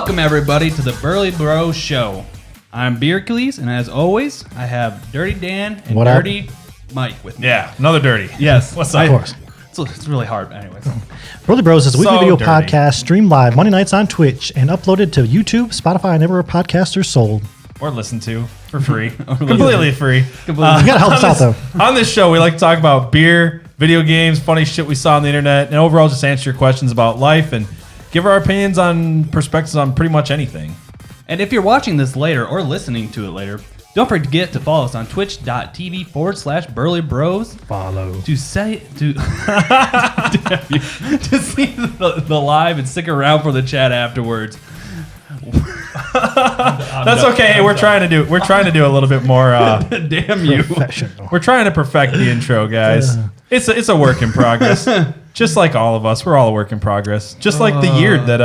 Welcome, everybody, to the Burly Bros Show. I'm Beercles, and as always, I have Dirty Dan and Dirty Mike with me. Yeah, another Dirty. Yes. What's up? Of course. It's really hard, anyways. Burly Bros is a weekly video dirty. podcast streamed live Monday nights on Twitch and uploaded to YouTube, Spotify, and everywhere podcasts are sold. Or listen to for free. Completely free. You gotta help us out, though. On this show, we like to talk about beer, video games, funny shit we saw on the internet, and overall just answer your questions about life and give our opinions on perspectives on pretty much anything. And if you're watching this later or listening to it later, don't forget to follow us on twitch.tv/Burly Bros. Follow. To see the live and stick around for the chat afterwards. That's okay. We're trying to do a little bit more. Damn you. Professional. We're trying to perfect the intro, guys. It's a work in progress. Just like all of us, we're all a work in progress. Just like the year that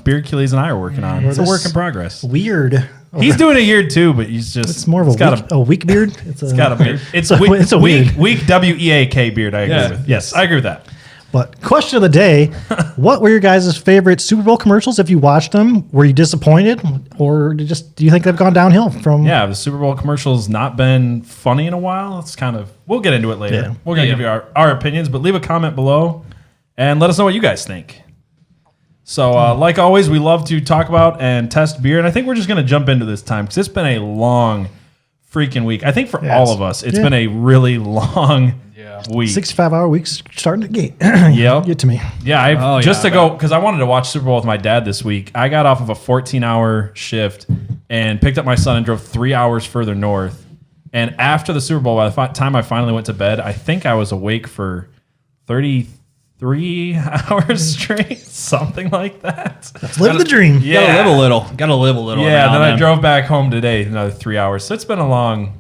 Beercles and I are working on. It's a work in progress. Weird. He's doing a year too, but he's just It's more of a weak beard. It's got a beard. It's a weak weird. WEAK beard. I agree with. Yes, I agree with that. But question of the day, what were your guys' favorite Super Bowl commercials if you watched them? Were you disappointed? Or do you think they've gone downhill from... Yeah, the Super Bowl commercial's not been funny in a while. It's kind of... We'll get into it later. Yeah. We're going to give you our opinions, but leave a comment below and let us know what you guys think. So, like always, we love to talk about and test beer, and I think we're just going to jump into this time because it's been a long freaking week. I think for all of us, it's been a really long week. 65-hour weeks starting to get, Yep. get to me. Yeah, go, because I wanted to watch Super Bowl with my dad this week. I got off of a 14-hour shift and picked up my son and drove 3 hours further north. And after the Super Bowl, by the time I finally went to bed, I think I was awake for 33 hours straight, something like that. Live the dream. Yeah. Gotta live a little. Yeah, then I drove back home today, another 3 hours. So it's been a long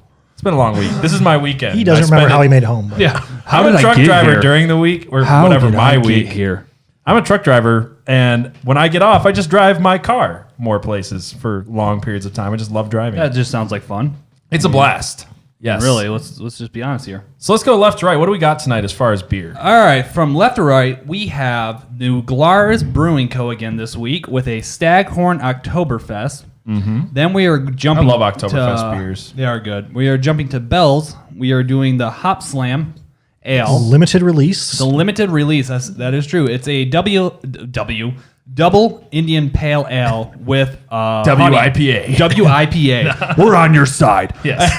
week. This is my weekend. He doesn't remember how he made it home. But. Yeah. I'm a truck driver during the week or whatever my week. Here. I'm a truck driver, and when I get off, I just drive my car more places for long periods of time. I just love driving. That just sounds like fun. It's a blast. Yes. Really, let's just be honest here. So let's go left to right. What do we got tonight as far as beer? All right, from left to right, we have New Glarus Brewing Co. again this week with a Staghorn Oktoberfest. Mm-hmm. Then we are jumping. I love Oktoberfest beers. They are good. We are jumping to Bell's. We are doing the Hop Slam Ale. Limited release. The limited release. That is true. It's a double Indian Pale Ale with WIPA. WIPA. We're on your side. Yes.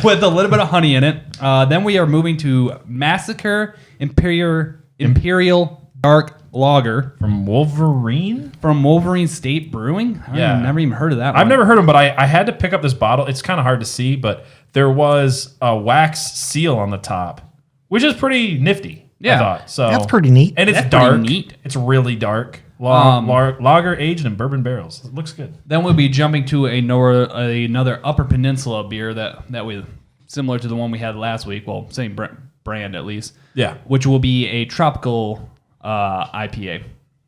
With a little bit of honey in it. Then we are moving to Massacre Imperial Dark Lager From Wolverine? from Wolverine State Brewing. I've never even heard of that one. I've never heard of them, but I had to pick up this bottle. It's kind of hard to see, but there was a wax seal on the top, which is pretty nifty. Yeah. I thought. So That's pretty neat. And it's That's pretty dark. neat. It's really dark. Lager aged in bourbon barrels. It looks good. Then we'll be jumping to another Upper Peninsula beer that we similar to the one we had last week. Well, same brand at least. Yeah. Which will be a tropical IPA.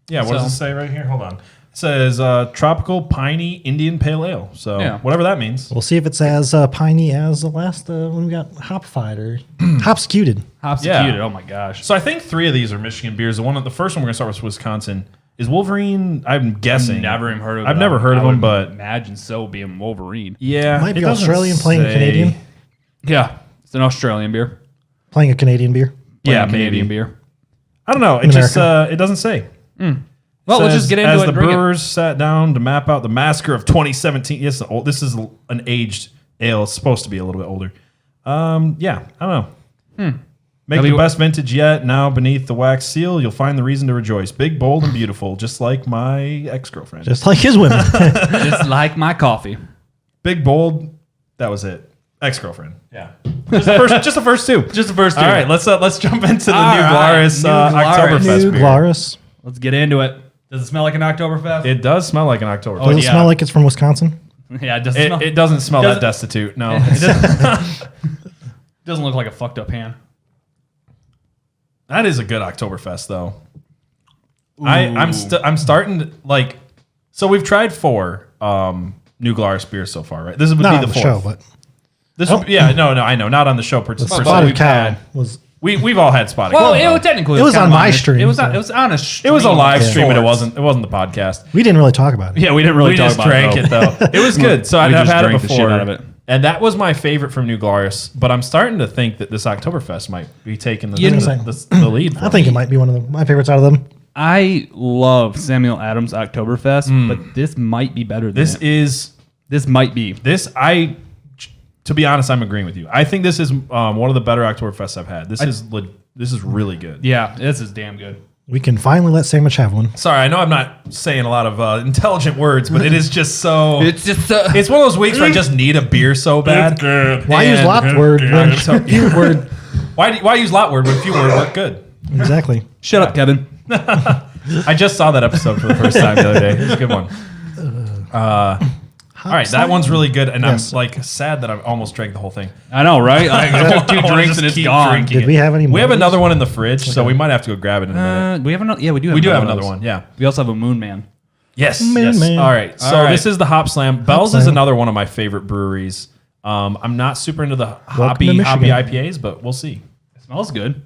Yeah, what does it say right here? Hold on. It says tropical piney Indian pale ale. So whatever that means. We'll see if it's as piney as the last when we got Hopfied or Hopscuted. Hopsecuted. Oh my gosh. So I think 3 of these are Michigan beers. The first one we're gonna start with Wisconsin. Is Wolverine? I'm guessing. Never even heard of. I've never heard of them, but imagine so being Wolverine. yeah, Might be it doesn't Australian playing a say. Canadian. Yeah, it's an Australian beer. Playing a Canadian beer. Yeah, Canadian maybe. beer. I don't know. It just it doesn't say. Well, we'll just get into as it. the and drink it. brewers sat down to map out the massacre of 2017. Yes, this is an aged ale. It's supposed to be a little bit older. Yeah, I don't know. Make the best vintage yet. Now beneath the wax seal, you'll find the reason to rejoice. Big, bold, and beautiful, just like my ex-girlfriend. Just like his women. Just like my coffee. Big, bold. That was it. Ex-girlfriend. Yeah. Just the first two. Just the first two. All right, let's jump into the All New right, Glarus New Glarus. Oktoberfest New beer. Glarus. Let's get into it. Does it smell like an Oktoberfest? It does smell like an Oktoberfest. Does it smell like it's from Wisconsin? Yeah, it doesn't smell. It doesn't smell that destitute. No. It doesn't look like a fucked up hand. That is a good Oktoberfest, though. I'm starting to, like... So we've tried 4 New Glarus beers so far, right? This would Not be on the the 4th. show, but This would, no, I know. Not on the show. the But Spotted we've Cow had- was We've all had spotted Well, cow. it was technically It was kind on of my stream, It was so- on a stream. It was a live of stream, but it sorts. wasn't the podcast. We didn't really talk about it. Yeah, we didn't really We talk just about drank it though. It was good. So I've just had it drank the shit before. out of it. And that was my favorite from New Glarus. But I'm starting to think that this Oktoberfest might be taking the lead. I think it might be one of my favorites out of them. I love Samuel Adams Oktoberfest, but this might be better than This it. is This might be. to be honest, I'm agreeing with you. I think this is one of the better Oktoberfests I've had. This is really good. Yeah, this is damn good. We can finally let Sandwich have one. Sorry, I know I'm not saying a lot of intelligent words, but it is just so. It's just It's one of those weeks where I just need a beer so bad. Why use lot word when few word? Why use lot word when few word work good? Exactly. shut up, Kevin. I just saw that episode for the first time the other day. It was a good one. All right, that one's really good, and Yes. I'm like sad that I almost drank the whole thing. I know, right? I took two I wanna drinks just and it's keep gone. drinking Did we have any? We have more? another one in the fridge, so we might have to go grab it in a minute. We have another. Yeah, we do. Have We do have of another those. one, yeah. We also have a Moon Man. Yes, Man, yes. man. All right, so All right. this is the Hop Slam. Bell's is Slam. another one of my favorite breweries. I'm not super into the Welcome to hoppy Michigan. IPAs, but we'll see. It smells good.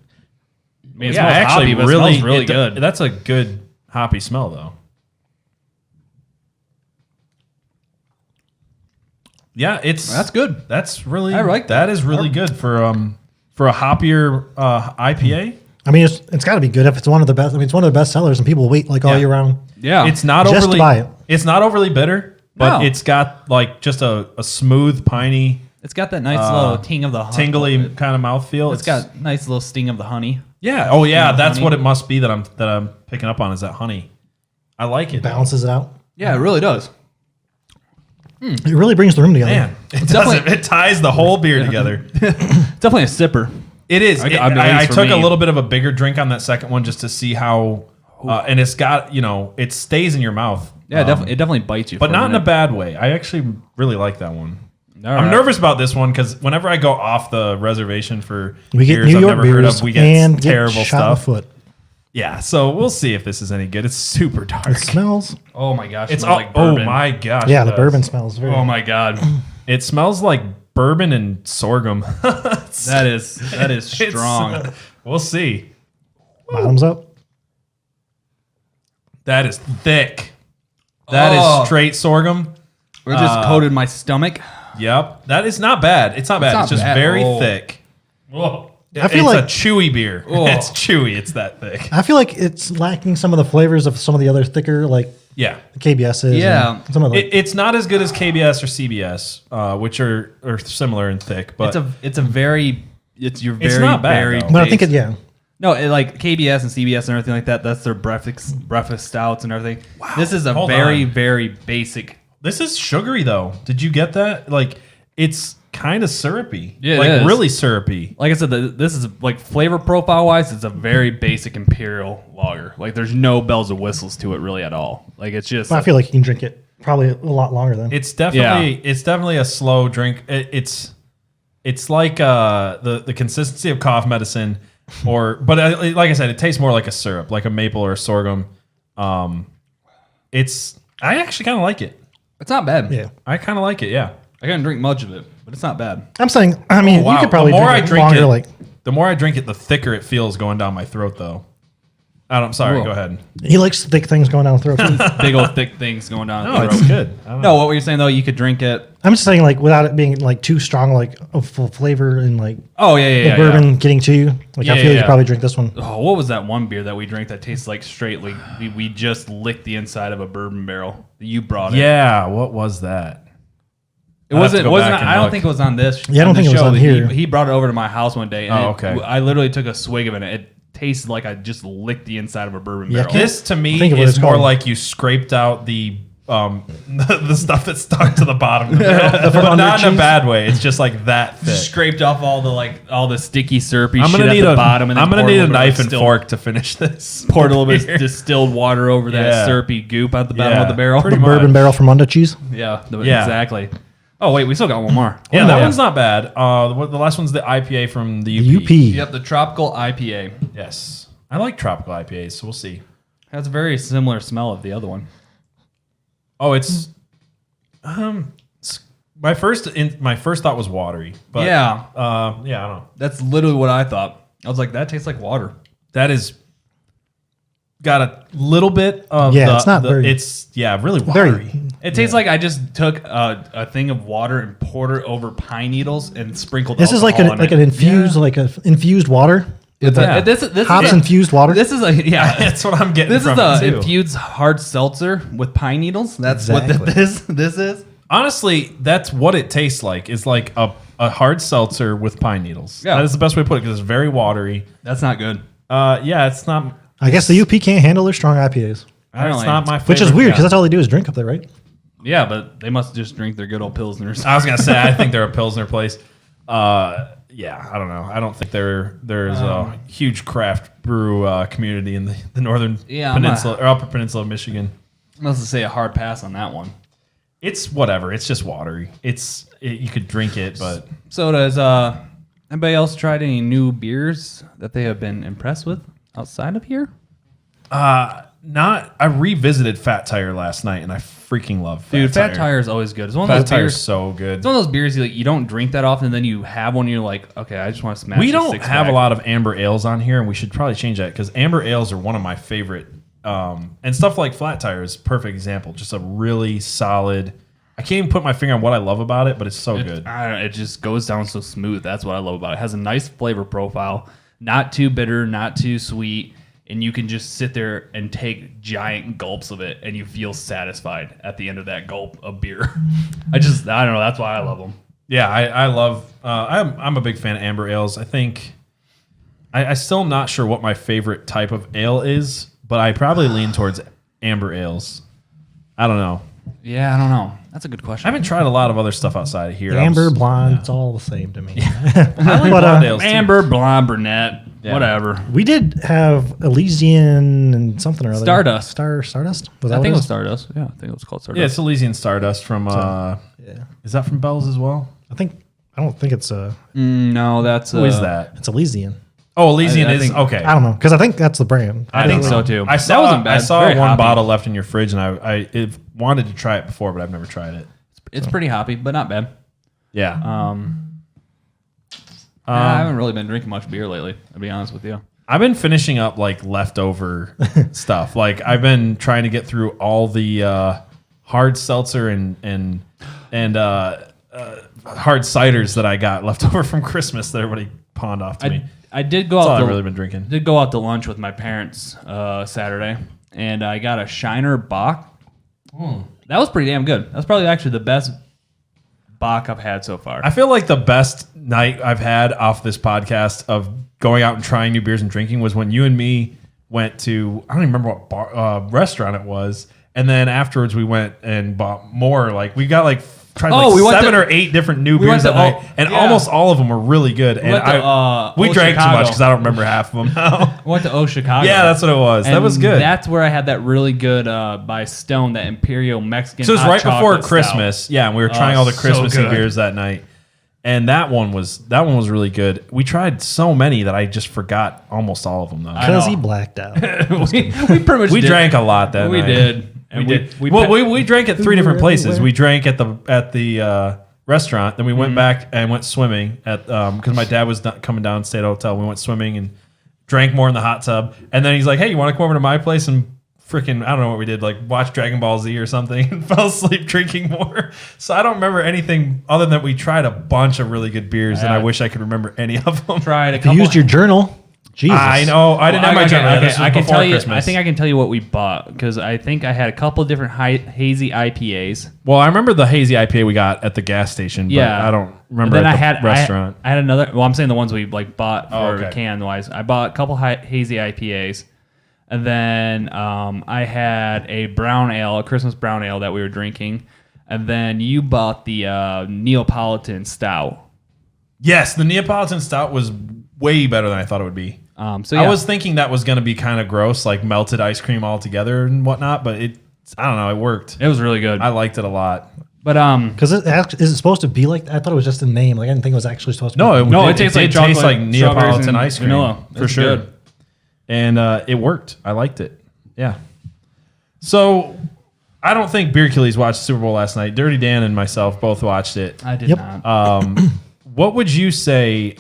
I mean, it Yeah, smells actually, hoppy, but it really, smells really good. That's a good hoppy smell, though. Yeah, That's good. That's really. I like that. Is really good for a hoppier IPA. I mean, it's got to be good if it's one of the best. I mean, it's one of the best sellers, and people wait like all Yeah. year round. Yeah, It's not Just to overly. buy it. It's not overly bitter, but No. it's got like just a smooth, piney, It's got that nice little ting of the tingly kind of mouthfeel. It's got nice little sting of the honey. yeah. Oh yeah, of that's honey. what it must be that I'm picking up on is that honey. I like it. Balances it out. Yeah, it really does. It really brings the room together. Man, it definitely- does. It ties the whole beer together. It's definitely a sipper. It is. I mean, I at least for took a me. little bit of a bigger drink on that second one just to see how, and it's got it stays in your mouth. Yeah, it definitely bites you. but for not in a minute. bad way. I actually really like that one. All I'm right. nervous about this one because whenever I go off the reservation for We get beers New I've York never heard beers of, we get and terrible get shot in the stuff. foot. Yeah, so we'll see if this is any good. It's super dark. It smells. Oh my gosh, It's smells like bourbon. oh my gosh. Yeah, it the does. bourbon smells very. Oh my god, It smells like bourbon and sorghum. that is strong. We'll see. Bottoms up. That is thick. That Oh. is straight sorghum. It just coated my stomach. Yep. That is not bad. It's not bad. not It's just bad. very Oh. thick. Whoa. I feel it's like- a chewy beer. Oh. It's chewy. It's that thick. I feel like it's lacking some of the flavors of some of the other thicker, like Yeah. the KBS's. Yeah. and some of the. It's not as good as KBS or CBS, which are similar and thick, but It's your very It's not bad, very. though. but I think base- yeah. like KBS and CBS and everything like that. That's their breakfast stouts and everything. Wow. This is a Hold very on. very basic. this is sugary though. Did you get that? Like it's kind of syrupy. Yeah, it like is. really syrupy. Like I said, this is like flavor profile wise, it's a very basic imperial lager. Like there's no bells and whistles to it really at all. Like it's just. But I feel like you can drink it probably a lot longer then. It's definitely a slow drink. It's like the consistency of cough medicine, but like I said, it tastes more like a syrup, like a maple or a sorghum. I actually kind of like it. It's not bad. yeah. I kind of like it. Yeah. I couldn't drink much of it, but it's not bad. I'm saying. I mean, Wow. you could probably the more drink I it longer. Like the more I drink it, the thicker it feels going down my throat, though. I'm sorry. Whoa. Go ahead. he likes thick things going down the throat. Big old thick things going down. No, the it's throat. good. I don't know. No, what were you saying though? You could drink it. I'm just saying, like, without it being like too strong, like a full flavor and like Oh yeah. the bourbon getting to you. Like, Yeah, I feel yeah. you probably drink this one. Oh, what was that one beer that we drank that tastes like straight? Like we just licked the inside of a bourbon barrel. You brought it. Yeah. What was that? It I'll have to wasn't. go Wasn't. back and I don't look. think it was on this. Yeah, I don't think it was show. on here. He brought it over to my house one day. And Oh, okay. I literally took a swig of it. And it tasted like I just licked the inside of a bourbon Yeah, barrel. This to me Think of what is it's more called. like you scraped out the the stuff that stuck to the bottom of the barrel, but not in a cheese? bad way. It's just like that thick. Scraped off all the sticky syrupy I'm shit gonna at need the a bottom. And then I'm gonna poured need a little bit of knife and distilled- fork to finish this. Poured a little bit beer. of distilled water over that Yeah. syrupy goop at the bottom Yeah, of the barrel. pretty The much. bourbon barrel from Under Cheese. Yeah, Yeah. exactly. Oh wait, we still got one more. Yeah, that Oh, one's not bad. The last one's the IPA from the The UP. UP. Yep, the tropical IPA Yes, I like tropical IPAs, so we'll see. has a very similar smell of the other one. Oh, it's my first thought was watery, but Yeah. I don't know. That's literally what I thought. I was like, that tastes like water. That is got a little bit of it's not very. It's really watery. Very. It tastes like I just took a thing of water and poured it over pine needles and sprinkled. This is like an infused water. This Hops is infused water. This is That's what I'm getting. This from is it a too. infused hard seltzer with pine needles. That's Exactly. what this is. Honestly, that's what it tastes like. It's like a hard seltzer with pine needles. Yeah. That is the best way to put it because it's very watery. That's not good. It's not. I guess the UP can't handle their strong IPAs, It's Apparently. not my favorite. which is weird because that's all they do is drink up there, right? Yeah, but they must just drink their good old pilsners. I was gonna say I think they're a Pilsner place. I don't know. I don't think there's a huge craft brew community in the northern peninsula or upper peninsula of Michigan. I must say a hard pass on that one. It's whatever. It's just watery. You could drink it, but So does anybody else tried any new beers that they have been impressed with outside of here? not. I revisited Fat Tire last night, and I freaking love Fat Tire is always good. It's one of Fat those Tire beers. is so good. It's one of those beers you don't drink that often, and then you have one, and you're like, okay, I just want to smash. We a don't six-pack. have a lot of amber ales on here, and we should probably change that because amber ales are one of my favorite. And stuff like Flat Tire is a perfect example. Just a really solid. I can't even put my finger on what I love about it, but it's so good. It just goes down so smooth. That's what I love about it. It has a nice flavor profile, not too bitter, not too sweet, and you can just sit there and take giant gulps of it, and you feel satisfied at the end of that gulp of beer. I don't know. That's why I love them. Yeah, I love. I'm a big fan of amber ales. I think I still not sure what my favorite type of ale is, but I probably lean towards amber ales. I don't know. Yeah, I don't know. That's a good I question. haven't tried a lot of other stuff outside of here. Amber, blonde, it's all the same to me. I like But, blonde ales too. Amber, blonde, brunette, Yeah. whatever. We did have Elysian and something or other. Stardust. Stardust? Was that I what think it was is? Stardust. Yeah, I think it was called Stardust. Yeah, it's Elysian Stardust from. Yeah. Is that from Bell's as well? I don't think it's No, that's Who is that? it's Elysian. Oh, Elysian I is think- okay. I don't know because I think that's the brand. I think so too. I saw, that wasn't bad. I saw Very one hoppy. bottle left in your fridge, and I wanted to try it before, but I've never tried it. It's pretty hoppy, but not bad. Yeah. I haven't really been drinking much beer lately, to be honest with you. I've been finishing up like leftover stuff. Like I've been trying to get through all the hard seltzer and hard ciders that I got left over from Christmas that everybody pawned off to me. I did go That's all out. I've really been drinking. Did go out to lunch with my parents Saturday, and I got a Shiner Bock. That was pretty damn good. That was probably actually the best Bock I've had so far. I feel like the best night I've had off this podcast of going out and trying new beers and drinking was when you and me went to, I don't even remember what restaurant it was. And then afterwards we went and bought more. Like we got like tried we went 7 to- or 8 different new we beers went that to night. And yeah. almost all of them were really good. And went to, we Old drank too Chicago. much because I don't remember half of them now. I went to Chicago. Yeah, that's what it was. That And was good. That's where I had that really good by Stone, that Imperial Mexican. So it was hot right before chocolate Christmas. stout. Yeah, and we were trying all the so Christmassy good. beers that night. And that one was really good. We tried so many that I just forgot almost all of them though. Because know. he blacked out. we pretty much We did. drank a lot that We night. did. And We drank at 3 different were places. everywhere. We drank at the restaurant. Then we went back and went swimming at because my dad was coming down, stayed at a hotel. We went swimming and drank more in the hot tub. And then he's like, "Hey, you want to come over to my place and freaking I don't know what we did, like watch Dragon Ball Z or something?" And fell asleep drinking more. So I don't remember anything other than we tried a bunch of really good beers, and I wish I could remember any of them. tried a You couple. used your journal. Jesus. I know. I didn't have my journal. Okay, This was I can before tell you. Christmas. I think I can tell you what we bought because I think I had a couple different hazy IPAs. Well, I remember the hazy IPA we got at the gas station, but Yeah, I don't remember And then at the restaurant. I had another. Well, I'm saying the ones we bought Oh, for okay. can wise. I bought a couple hazy IPAs, and then I had a brown ale, a Christmas brown ale that we were drinking, and then you bought the Neapolitan stout. Yes, the Neapolitan stout was way better than I thought it would be. So yeah. I was thinking that was going to be kind of gross, like melted ice cream all together and whatnot, but I don't know, it worked. It was really good. I liked it a lot. But Because is it supposed to be like that? I thought it was just a name. Like I didn't think it was actually supposed to be. No, it tastes like did chocolate, taste like strawberries, Neapolitan and ice cream vanilla. for It's sure. good. And it worked. I liked it. Yeah. So I don't think Beer Achilles watched Super Bowl last night. Dirty Dan and myself both watched it. I did Yep. not. What would you say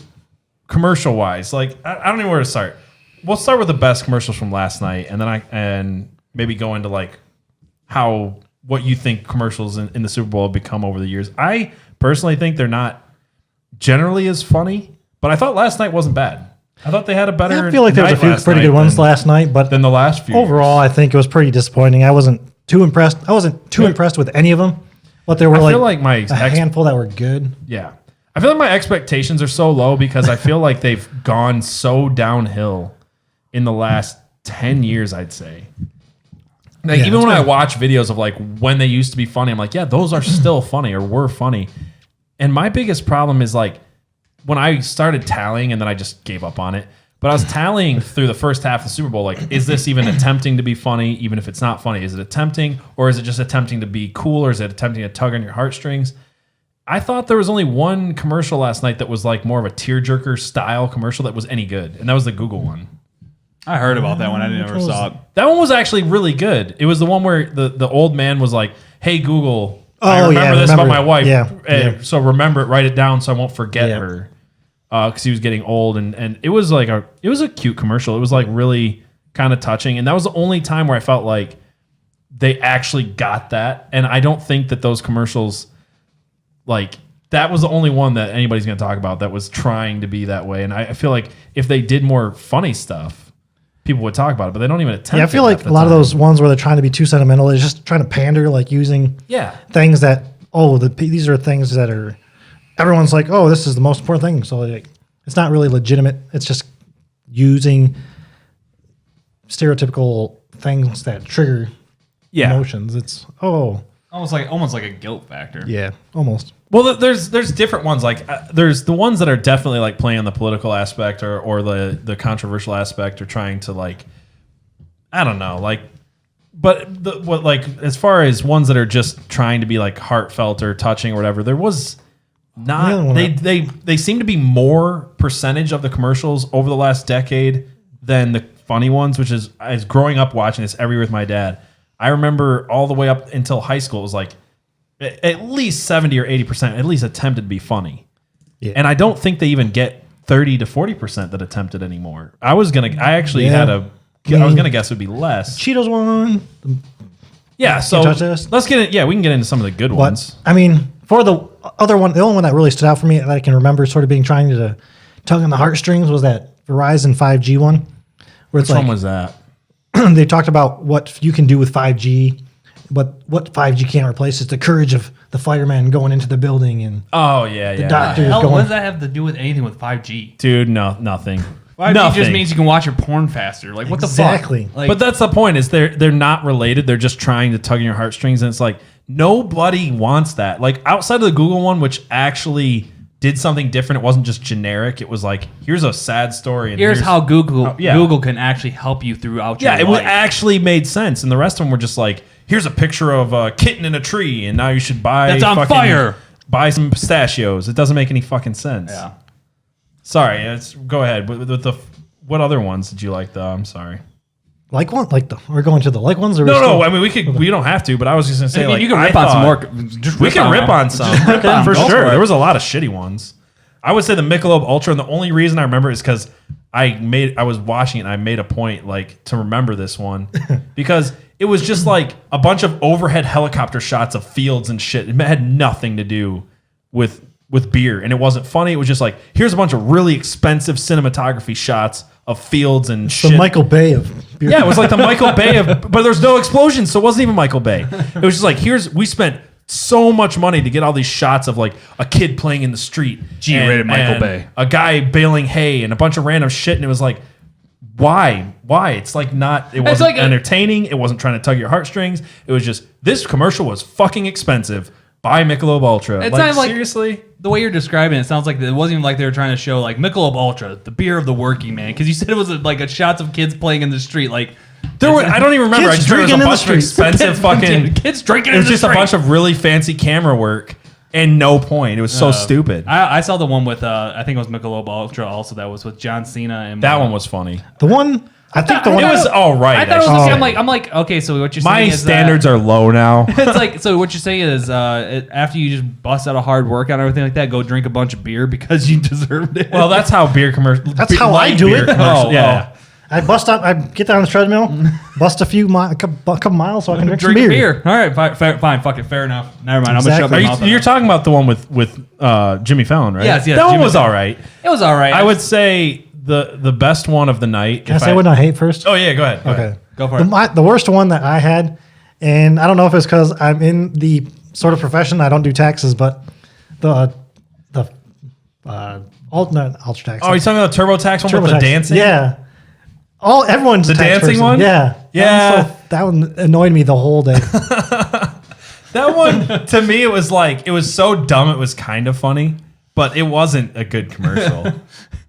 commercial wise, like I don't even know where to start. We'll start with the best commercials from last night, and then and maybe go into like what you think commercials in the Super Bowl have become over the years. I personally think they're not generally as funny, but I thought last night wasn't bad. I thought they had a better. I feel like there was a few pretty good ones last night, but than the last few. Overall, I think it was pretty disappointing. I wasn't too impressed. I wasn't too impressed with any of them, but there were a handful that were good. Yeah. I feel like my expectations are so low because I feel like they've gone so downhill in the last 10 years, I'd say. Like even when I watch videos of like when they used to be funny, I'm like, yeah, those are still funny or were funny. And my biggest problem is like when I started tallying and then I just gave up on it. But I was tallying through the first half of the Super Bowl, like, is this even attempting to be funny, even if it's not funny? Is it attempting, or is it just attempting to be cool, or is it attempting to tug on your heartstrings? I thought there was only one commercial last night that was like more of a tearjerker style commercial that was any good, and that was the Google one. I heard about that one. I never saw it. That one was actually really good. It was the one where the old man was like, "Hey Google, I remember this about my wife. So remember it, write it down so I won't forget her." Because he was getting old, and it was like it was a cute commercial. It was like really kind of touching, and that was the only time where I felt like they actually got that. And I don't think that those commercials, like that was the only one that anybody's going to talk about that was trying to be that way. And I feel like if they did more funny stuff, people would talk about it, but they don't even attempt. Yeah, I feel like a lot of those ones where they're trying to be too sentimental is just trying to pander, like using things that these are things that are. Everyone's like, oh, this is the most important thing. So like, it's not really legitimate. It's just using stereotypical things that trigger emotions. It's almost like a guilt factor. Yeah, almost. Well, there's different ones. Like there's the ones that are definitely like playing on the political aspect or the controversial aspect or trying to like, I don't know, like. But as far as ones that are just trying to be like heartfelt or touching or whatever, there was. They seem to be more percentage of the commercials over the last decade than the funny ones, which is as growing up watching this every year with my dad. I remember all the way up until high school, it was like at least 70 or 80% at least attempted to be funny. Yeah. And I don't think they even get 30 to 40% that attempted anymore. I was gonna guess it would be less. Cheetos one. Yeah, so let's get it. Yeah, we can get into some of the good ones. I mean, for the other one, the only one that really stood out for me that I can remember sort of trying to tug on the heartstrings was that Verizon 5G one. Which one was that? They talked about what you can do with 5G, but what 5G can't replace is the courage of the fireman going into the building and the doctors going. What does that have to do with anything with 5G? Dude, nothing. 5G just means you can watch your porn faster. Like what the fuck? Exactly. Like, but that's the point. Is they're not related. They're just trying to tug on your heartstrings, and it's like nobody wants that. Like outside of the Google one, which actually did something different. It wasn't just generic. It was like here's a sad story. And here's how Google can actually help you throughout your life. Yeah, it actually made sense. And the rest of them were just like here's a picture of a kitten in a tree, and now you should buy that's on fire. Buy some pistachios. It doesn't make any fucking sense. Yeah. Sorry, go ahead. What other ones did you like though? I'm sorry. We're going to the like ones? Or no. I mean, we don't have to, but I was just gonna say, you can rip on some more. We can rip on some for sure. There was a lot of shitty ones. I would say the Michelob Ultra, and the only reason I remember is because I was watching it and I made a point like to remember this one because it was just like a bunch of overhead helicopter shots of fields and shit. It had nothing to do with beer, and it wasn't funny. It was just like here's a bunch of really expensive cinematography shots of fields and shit. The Michael Bay of beer. Yeah, it was like the Michael Bay but there's no explosions, so it wasn't even Michael Bay. It was just like we spent so much money to get all these shots of like a kid playing in the street. G-rated Michael Bay. A guy baling hay and a bunch of random shit, and it was like, why? It's like not. It wasn't like entertaining. It wasn't trying to tug your heartstrings. It was just this commercial was fucking expensive. Buy Michelob Ultra. It's not like seriously. The way you're describing it sounds like it wasn't even like they were trying to show like Michelob Ultra, the beer of the working man, because you said it was like a shots of kids playing in the street. Like I don't even remember. I just remember it was a bunch of expensive fucking kids drinking. It was just a bunch of really fancy camera work and no point. It was so stupid. I saw the one with I think it was Michelob Ultra also that was with John Cena and that one was funny. The one I think the one It was all right. I thought it was actually. okay. I'm like, okay, so what you're saying My is standards are low now. it's like, so what you're saying is after you just bust out a hard workout and everything like that, go drink a bunch of beer because you deserved it. Well, that's how beer commercial. That's how I do it. Oh, yeah. I bust up. I get down on the treadmill, bust a couple miles so I can drink some drink beer. a beer. All right, fine, fuck it, fair enough. Never mind. Exactly. I'm gonna shut my mouth. You're talking about the one with Jimmy Fallon, right? Yes, That one Jimmy was Fallon. all right. It was all right. I would say the best one of the night. Can I say what I hate first? Oh yeah, go ahead. Okay. Go for it. The worst one that I had, and I don't know if it's because I'm in the sort of profession, I don't do taxes, but the alternate ultra tax. Oh, you're talking about the TurboTax one with the TurboTax. dancing? Yeah. Everyone's The a tax dancing person. one? Yeah. Yeah. That one annoyed me the whole day. That one, to me, it was so dumb it was kind of funny, but it wasn't a good commercial.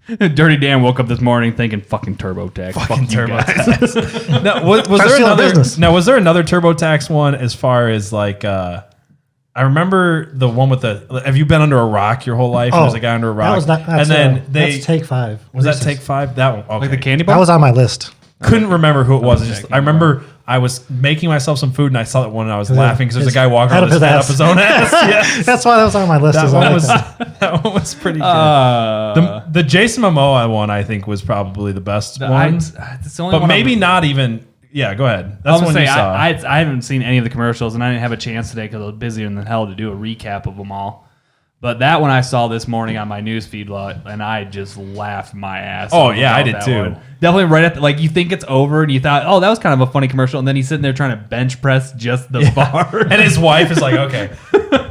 Dirty Dan woke up this morning thinking fucking TurboTax. Fucking Fuck you guys. TurboTax. No, was Try to there steal another? business. Now, was there another TurboTax one as far as like? I remember the one with the. Have you been under a rock your whole life? And there's a guy under a rock. That was not, that's, and then that's take 5. was that Reese's. Take 5? That one. Okay. Like the candy bar? That was on my list. Couldn't remember who it was. Double Just, checking. I remember I was making myself some food and I saw that one and I was laughing because there's a His guy walking head around up with his his head up ass. his own ass. Yeah. That's why that was on my list. That one was pretty good. The Jason Momoa one I think was probably the best one, It's the only but one maybe I'm- not even. Yeah, go ahead. I That's was one gonna you say saw. I haven't seen any of the commercials and I didn't have a chance today because I was busier than hell to do a recap of them all. But that one I saw this morning on my newsfeed lot, and I just laughed my ass Oh, off yeah, I about did that too. one. Definitely right at like you think it's over, and you thought, oh, that was kind of a funny commercial, and then he's sitting there trying to bench press just the bar, and his wife is like, okay.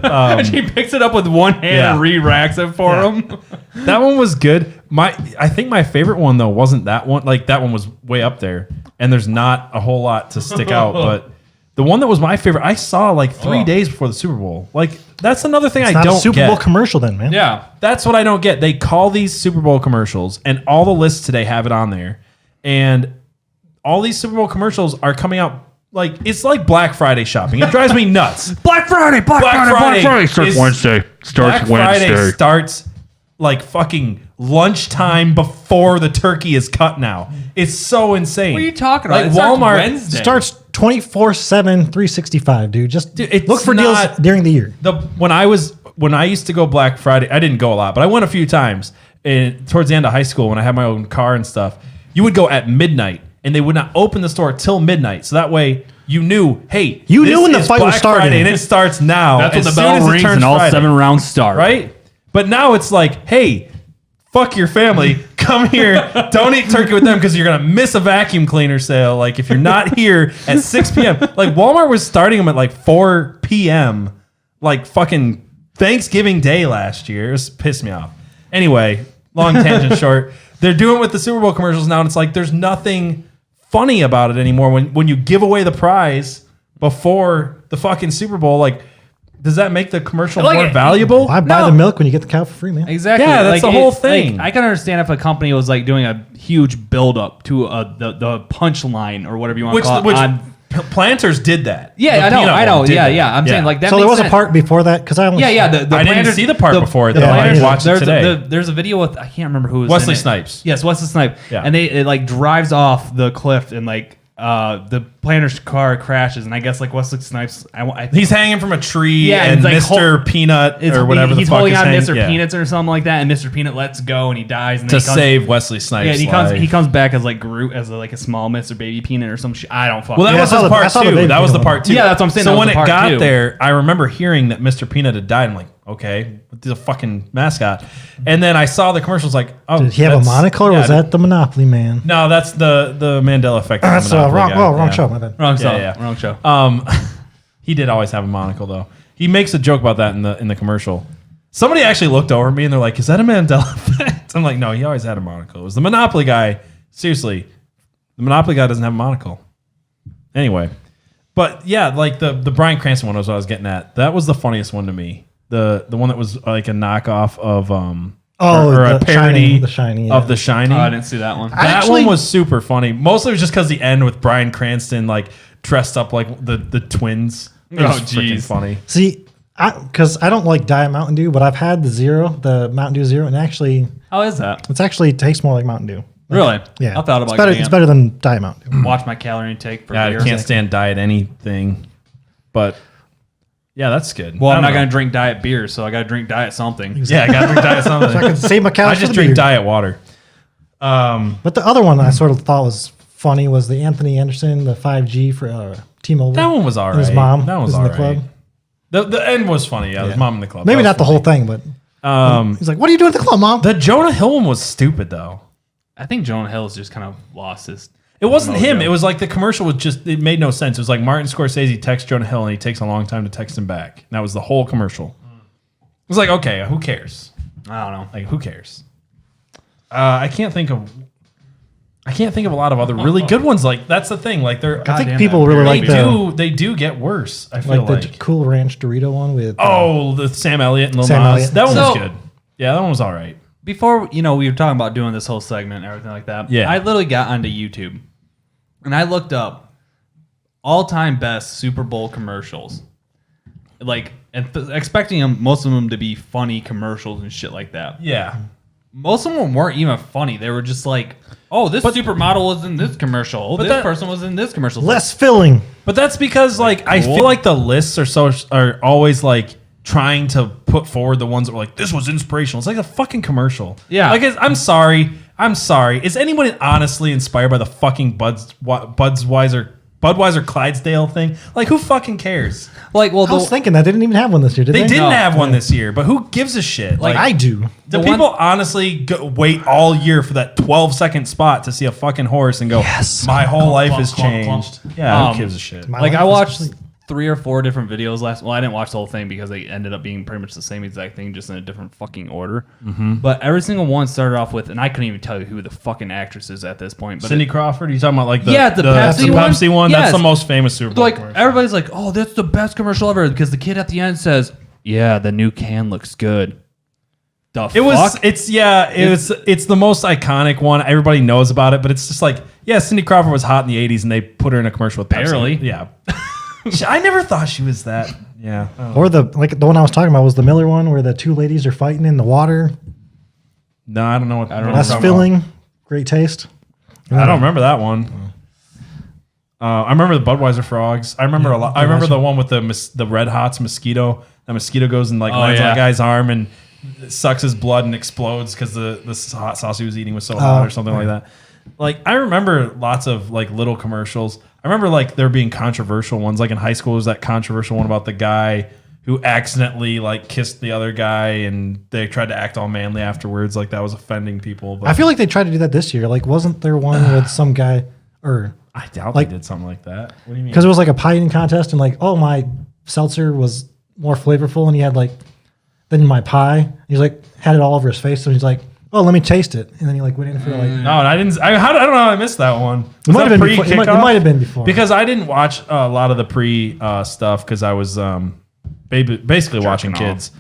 and she picks it up with one hand Yeah. and re-racks it for him. That one was good. I think my favorite one though wasn't that one. Like that one was way up there, and there's not a whole lot to stick out. But the one that was my favorite, I saw like 3 days before the Super Bowl. Like that's another thing It's I not don't a Super get. Bowl commercial then, man. Yeah, That's what I don't get. They call these Super Bowl commercials, and all the lists today have it on there, and all these Super Bowl commercials are coming out. Like it's like Black Friday shopping. It drives me nuts. Black Friday starts Wednesday. Black Friday starts like fucking lunchtime before the turkey is cut now. It's so insane. What are you talking about? Like It starts Walmart Wednesday. Starts 24/7, 365, dude. Just it's look for deals not- during the year. when I used to go Black Friday, I didn't go a lot, but I went a few times. And towards the end of high school, when I had my own car and stuff, you would go at midnight, and they would not open the store till midnight. So that way, you knew, hey, You this knew when the is fight was Black starting. Friday, and it starts now. That's when as the soon bell as it rings turns and all Friday. 7 rounds start. Right? But now it's like, hey, fuck your family. Come here. Don't eat turkey with them because you're going to miss a vacuum cleaner sale. Like, if you're not here at 6 p.m. Like, Walmart was starting them at like 4 p.m. Like, fucking Thanksgiving Day last year. It was pissed me off. Anyway, long tangent short. They're doing it with the Super Bowl commercials now, and it's like there's nothing funny about it anymore. When you give away the prize before the fucking Super Bowl, like, does that make the commercial Like, more valuable? Why buy No. the milk when you get the cow for free, man? Exactly. Yeah, that's the whole thing. I can understand if a company was like doing a huge build up to the punchline or whatever you want to call it. Planters did that. Yeah, The I know. peanut I know. one did Yeah, that. yeah. I'm saying like that. So there makes was sense. a part before that because I only Yeah, yeah. The I didn't planters- see the part before it, though. Yeah, I I watched it there's today. there's a video with I can't remember who was Wesley in it. Snipes. Yes, Wesley Snipes. Yeah. And it like drives off the cliff and like the planter's car crashes and I guess like Wesley Snipes. He's hanging from a tree, Yeah, and it's like Mr. Peanut or whatever he's the fuck holding is on to hanging, Mr. yeah, Peanuts or something like that, and Mr. Peanut lets go and he dies. And to then he comes, save Wesley Snipes. Yeah, life. he comes back as like Groot as like a small Mr. Baby Peanut or some shit. I don't fucking. Well, that Yeah, was I saw his the- I part saw the two. baby That was the Peanut part two. Yeah, that's what I'm saying. So That was when the it part got two. there, I remember hearing that Mr. Peanut had died. I'm like, okay, he's a fucking mascot. And then I saw the commercials. Like, oh, Did he have a that's- monocle or yeah, was that the Monopoly Man? No, that's the Mandela effect. of the That's Monopoly wrong. guy. Well, wrong Yeah. show. My bad. wrong song. yeah. Wrong show. He did always have a monocle though. He makes a joke about that in the commercial. Somebody actually looked over at me and they're like, "Is that a Mandela effect?" I'm like, "No, he always had a monocle. It was the Monopoly guy." Seriously, the Monopoly guy doesn't have a monocle. Anyway, but yeah, like the Bryan Cranston one was what I was getting at. That was the funniest one to me. The one that was like a knockoff of or a The parody Shining, The Shining, yeah. of The Shining. Oh, I didn't see that one. I That actually- one was super funny. Mostly it was just because the end with Bryan Cranston like dressed up like the twins. It was Oh, freaking jeez. funny. See, because I don't like Diet Mountain Dew, but I've had the Mountain Dew Zero, and actually, How is that? it actually tastes more like Mountain Dew. Really? Yeah, I thought about it's better. getting It's it. better than Diet Mountain Dew. Watch my calorie intake for Yeah, beer. I can't stand diet anything, but yeah, that's good. Well, I'm not going going to drink diet beer, so I got to drink diet something. Yeah, I got to drink diet something. So I can save my I calories. just for the drink beer. diet water. But the other one I sort of thought was funny was the Anthony Anderson, the 5G for T-Mobile. That one was all right. And his mom that was was all in the right. club. The end was funny. Yeah, his mom in the club. Maybe That not the was whole thing, but he's like, "What are you doing at the club, Mom?" funny. The Jonah Hill one was stupid though. I think Jonah Hill's just kind of lost his. It wasn't mojo. him. It was like the commercial was just, it made no sense. It was like Martin Scorsese texts Jonah Hill and he takes a long time to text him back. And that was the whole commercial. It was like, okay, who cares? I don't know. Like, who cares? I can't think of a lot of other really good ones. Like, that's the thing. Like, they're, I think damn people that really beer. like they do get worse. I feel the like. Cool Ranch Dorito one with The Sam Elliott and Lil Sam Nas. Elliott. That one was So- good. Yeah, that one was all right. Before, we were talking about doing this whole segment and everything like that. Yeah. I literally got onto YouTube and I looked up all-time best Super Bowl commercials. Like, expecting most of them to be funny commercials and shit like that. Yeah. Most of them weren't even funny. They were just like, oh, this supermodel was in this commercial. Oh, this person was in this commercial. less filling. But that's because, like, I feel like the lists are always like trying to put forward the ones that were like, this was inspirational. It's like a fucking commercial. Yeah. Like, I'm sorry. Is anyone honestly inspired by the fucking Budweiser Clydesdale thing? Like, who fucking cares? Like, well, I was thinking that they didn't even have one this year, did they? They didn't No. have one this year, but who gives a shit? Like I do. Do the people honestly wait all year for that 12-second spot to see a fucking horse and go, Yes. my whole life clunk, has clunk, changed? clunk. Yeah, who gives a shit? My like life I is watched complete. 3 or 4 different videos well, I didn't watch the whole thing because they ended up being pretty much the same exact thing, just in a different fucking order. But every single one started off with, and I couldn't even tell you who the fucking actress is at this point. But Cindy Crawford? Are you talking about like the Pepsi one? Yes. That's the most famous Super Bowl like commercial. everybody's like, oh, that's the best commercial ever because the kid at the end says, yeah, the new can looks good. It's the most iconic one. Everybody knows about it, but it's just like, yeah, Cindy Crawford was hot in the 80s and they put her in a commercial with Pepsi. Barely. Yeah. I never thought she was that. Yeah. Or the one I was talking about was the Miller one where the two ladies are fighting in the water. No, I don't know what. I don't Less filling, great taste. I don't remember that one. I remember the Budweiser frogs. I remember a lot. I remember the one with the Red Hots mosquito. That mosquito goes and lands on a guy's arm and sucks his blood and explodes because the hot sauce he was eating was so hot or something like that. Like, I remember lots of like little commercials. I remember like there being controversial ones. Like in high school, there was that controversial one about the guy who accidentally like kissed the other guy and they tried to act all manly afterwards. Like that was offending people. But I feel like they tried to do that this year. Like, wasn't there one with some guy or I doubt like- they did something like that. What do you mean? because it was like a pie eating contest and like, oh, my seltzer was more flavorful and he had like than my pie. He's like had it all over his face, so he's like, oh, let me taste it, and then he like went in for like. No, I didn't. I don't know how I missed that one. It might that have been before. It pre-kickoff? might have been before Because I didn't watch a lot of the pre stuff because I was basically watching off. kids.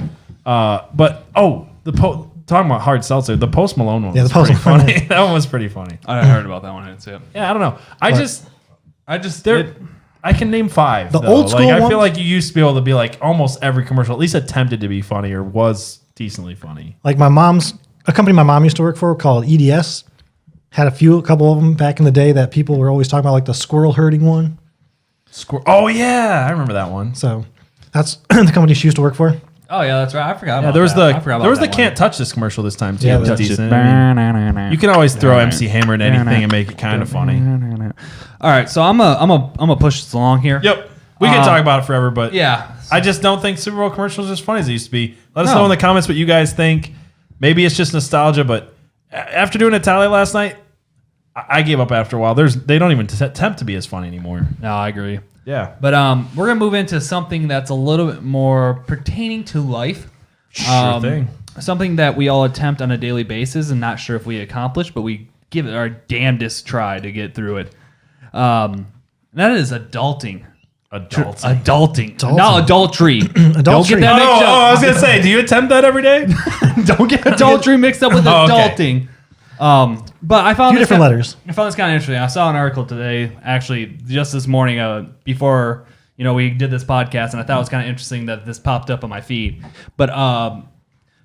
But talking about hard seltzer, the Post Malone one. Yeah, was the Post pretty Malone. funny. That one was pretty funny. I heard about that one. I didn't see it. Yeah, I don't know. I just There, I can name 5. The though. old school Like, I ones? feel like you used to be able to be like almost every commercial at least attempted to be funny or was decently funny. like a company my mom used to work for called EDS had a couple of them back in the day that people were always talking about, like the squirrel herding one. Oh yeah, I remember that one. So that's the company she used to work for. oh yeah, that's right. I forgot. Yeah, about there was that. I forgot about that can't touch this commercial this time too. Yeah, It was touch it. decent. I mean, you can always throw MC Hammer into anything and make it kind of funny. All right, so I'm gonna push this along here. Yep, we can talk about it forever, but Yeah. I just don't think Super Bowl commercials are as funny as they used to be. Let us No. know in the comments what you guys think. Maybe it's just nostalgia, but after doing a tally last night, I gave up after a while. They don't even attempt to be as funny anymore. No, I agree. Yeah, But we're gonna move into something that's a little bit more pertaining to life. sure thing. Something that we all attempt on a daily basis, and not sure if we accomplish, but we give it our damnedest try to get through it. That is adulting. Adulting. Not adultery. Don't get that mixed up. I was gonna say, do you attempt that every day? Don't get adultery mixed up with Oh, okay. adulting. But I found Two different letters. I found this kind of interesting. I saw an article today, actually, just this morning, before we did this podcast, and I thought it was kind of interesting that this popped up on my feed. But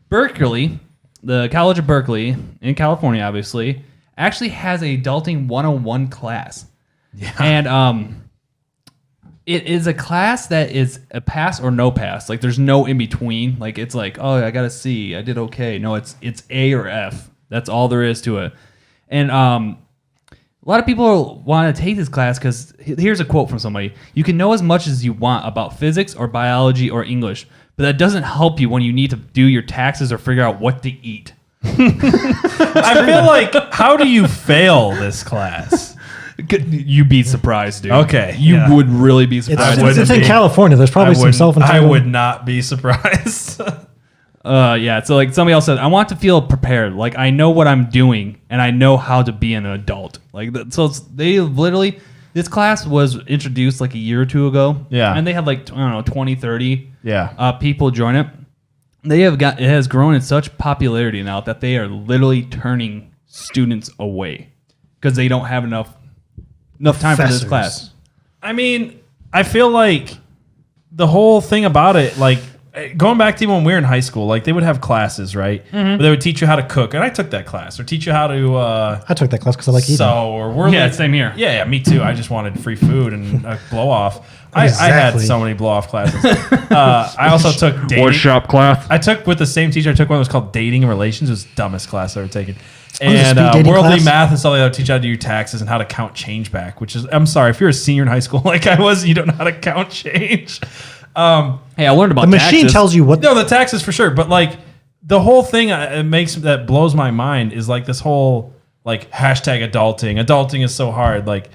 Berkeley, the College of Berkeley in California, obviously, actually has a adulting 101 class. Yeah. And it is a class that is a pass or no pass. Like there's no in between. Like it's like, oh, I got a C. I did okay. No, it's A or F. That's all there is to it. And a lot of people want to take this class because here's a quote from somebody. You can know as much as you want about physics or biology or English, but that doesn't help you when you need to do your taxes or figure out what to eat. I feel like, how do you fail this class? You'd be surprised, dude. Okay. You would really be surprised. It's in California. There's probably some self-entitlement. I would not be surprised. Yeah. So like somebody else said, I want to feel prepared. Like I know what I'm doing and I know how to be an adult. Like they literally, this class was introduced like a year or two ago. Yeah. And they had like, I don't know, 20, 30 yeah. People join it. It has grown in such popularity now that they are literally turning students away because they don't have enough time for this class. I mean, I feel like the whole thing about it, like going back to even when we were in high school, like they would have classes, right? Mm-hmm. Where they would teach you how to cook, and I took that class, or teach you how to. I took that class because I like eating. Same here. Yeah, me too. I just wanted free food and a blow off. Exactly. I had so many blow off classes. I also took dating. Workshop class. I took with the same teacher. I took one that was called Dating and Relations. It was the dumbest class I've ever taken. And worldly math and stuff like that would teach you how to do your taxes and how to count change back, which is, I'm sorry, if you're a senior in high school like I was, you don't know how to count change. Hey, I learned about the machine taxes. tells you what. No, the taxes for sure. But like the whole thing that blows my mind is like this whole like hashtag adulting. Adulting is so hard. Like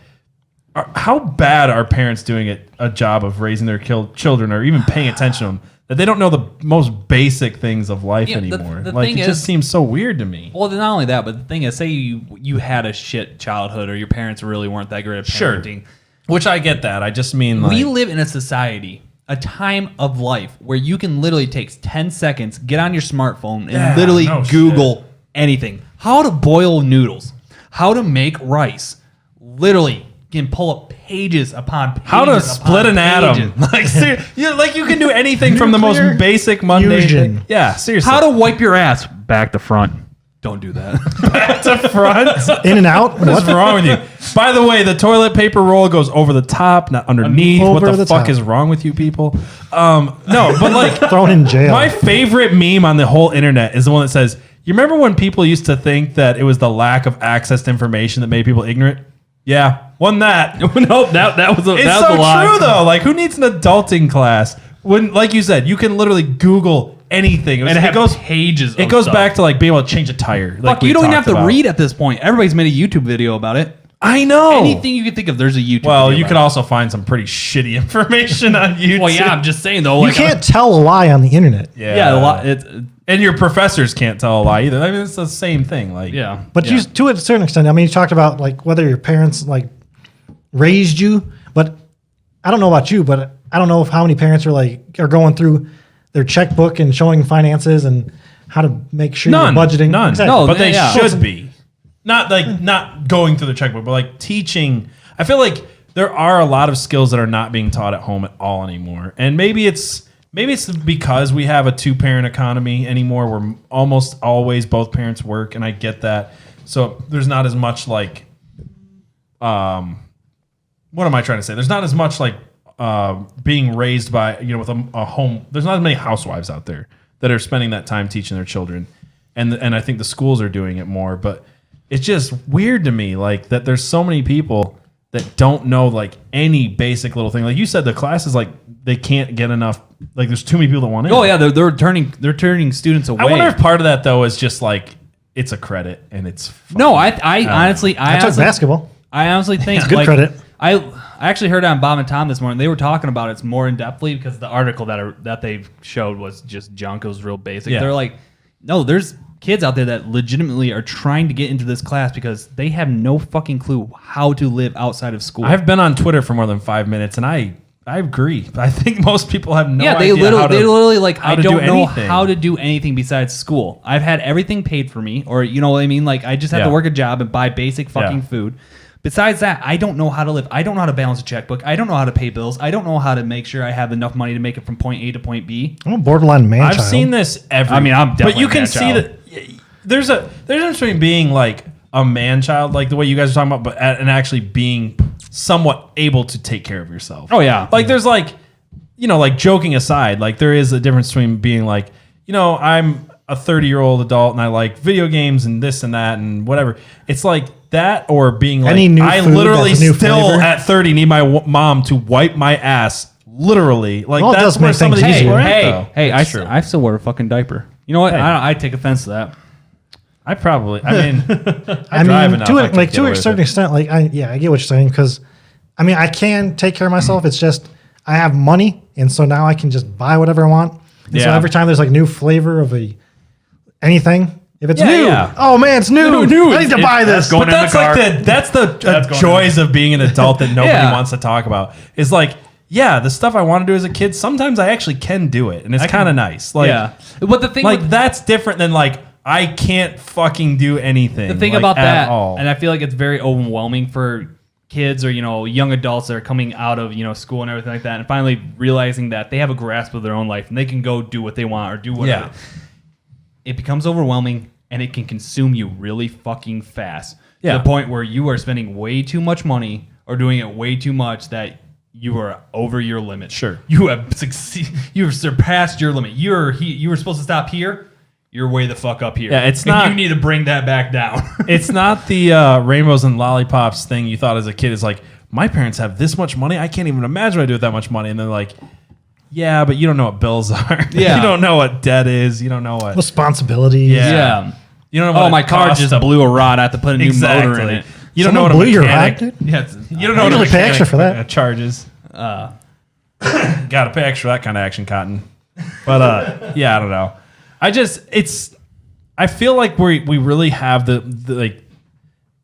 how bad are parents doing a job of raising their children or even paying attention to them? That they don't know the most basic things of life anymore. The like it just seems so weird to me. Well, not only that, but the thing is, say you had a shit childhood or your parents really weren't that great at parenting. Sure. Which I get that. I just mean like... We live in a society, a time of life where you can literally take 10 seconds, get on your smartphone and literally Google anything. How to boil noodles. How to make rice. Literally can pull up pages upon pages. How to split an atom. Like you can do anything from the most basic mundane thing. Yeah, seriously. How to wipe your ass back to front. Don't do that. Back to front. In and out. What's wrong with you? By the way, the toilet paper roll goes over the top, not underneath. What the fuck is wrong with you people? No, but like thrown in jail. My favorite meme on the whole internet is the one that says, "You remember when people used to think that it was the lack of access to information that made people ignorant?" Yeah, wasn't that? No, that was a It's that so was a lie. true though. Like, who needs an adulting class when, like you said, you can literally Google anything and it goes pages. It goes back to like being able to change a tire. Like you don't even have to read at this point. Everybody's made a YouTube video about it. I know. Anything you can think of, there's a YouTube. Well, video you can also find some pretty shitty information on YouTube. Well, yeah, I'm just saying though. You can't tell a lie on the internet. Yeah, a lot. And your professors can't tell a lie either. I mean, it's the same thing. Like, but you, to a certain extent, I mean, you talked about like whether your parents like raised you, but I don't know about you, but I don't know how many parents are going through their checkbook and showing finances and how to make sure you're budgeting. None. Exactly. No, but they should be. Not going through the checkbook, but like teaching. I feel like there are a lot of skills that are not being taught at home at all anymore. And maybe it's because we have a 2-parent economy anymore where almost always both parents work, and I get that. So there's not as much like what am I trying to say? There's not as much like being raised by, with a home. There's not as many housewives out there that are spending that time teaching their children. And I think the schools are doing it more, but it's just weird to me like that there's so many people that don't know like any basic little thing. Like you said, the classes, like they can't get enough. Like there's too many people that want in. Oh yeah, they're turning students away. I wonder if part of that though is just like it's a credit and it's no. I honestly took basketball. I honestly think it's good credit. I actually heard it on Bob and Tom this morning. They were talking about it more in depthly because the article that they showed was just junk. It was real basic. Yeah. They're like, no, there's kids out there that legitimately are trying to get into this class because they have no fucking clue how to live outside of school. I've been on Twitter for more than 5 minutes, and I agree. I think most people have no idea. They literally like, I don't know how to do anything besides school. I've had everything paid for me, or you know what I mean? Like I just have to work a job and buy basic fucking food. Besides that, I don't know how to live. I don't know how to balance a checkbook. I don't know how to pay bills. I don't know how to make sure I have enough money to make it from point A to point B. I'm a borderline man-child. I've seen this I mean, I'm definitely but you can see that there's a difference between being like a man child, like the way you guys are talking about, and actually being somewhat able to take care of yourself. Oh, yeah. Like there's like, like joking aside, like there is a difference between being like, I'm a 30-year-old adult and I like video games and this and that and whatever. It's like that, or being like, I literally still flavor. at 30 need my mom to wipe my ass. Literally, like Well, it that's does where make some of things these easier. people are at, though. I still wear a fucking diaper. You know what? Hey. I take offense to that. I drive enough. To I it, could like get to away a with certain it. extent, like I get what you're saying, because I can take care of myself. It's just I have money, and so now I can just buy whatever I want. And so Yeah. every time there's like new flavor of anything, if it's Yeah, new, yeah. oh man, it's new. New. I need to buy this. going But that's in the car. like that's the going joys of being an adult that nobody Yeah. wants to talk about. Is like, yeah, the stuff I want to do as a kid, sometimes I actually can do it, and it's kind of nice. Like, Yeah. But the thing like that's different than like I can't fucking do anything. The thing like, about at that, all. and I feel like it's very overwhelming for kids or young adults that are coming out of school and everything like that, and finally realizing that they have a grasp of their own life and they can go do what they want or do whatever. Yeah. It becomes overwhelming and it can consume you really fucking fast Yeah. to the point where you are spending way too much money or doing it way too much that you are over your limit. Sure. You have you have surpassed your limit. You were supposed to stop here. You're way the fuck up here. Yeah, it's And not- you need to bring that back down. It's not the rainbows and lollipops thing you thought as a kid. It's like, my parents have this much money. I can't even imagine what I do with that much money. And they're like, yeah, but you don't know what bills are. Yeah. You don't know what debt is. You don't know what. Responsibilities. Yeah. You don't know what Oh, my it car costs just to- blew a rod. I have to put a new motor in it. You don't Someone know what blew a your mechanic. rod, dude? Yeah, You don't know what a usually pay mechanic extra for that. charges. Got to pay extra for that kind of action, Cotton. But yeah, I don't know. I feel like we really have the like,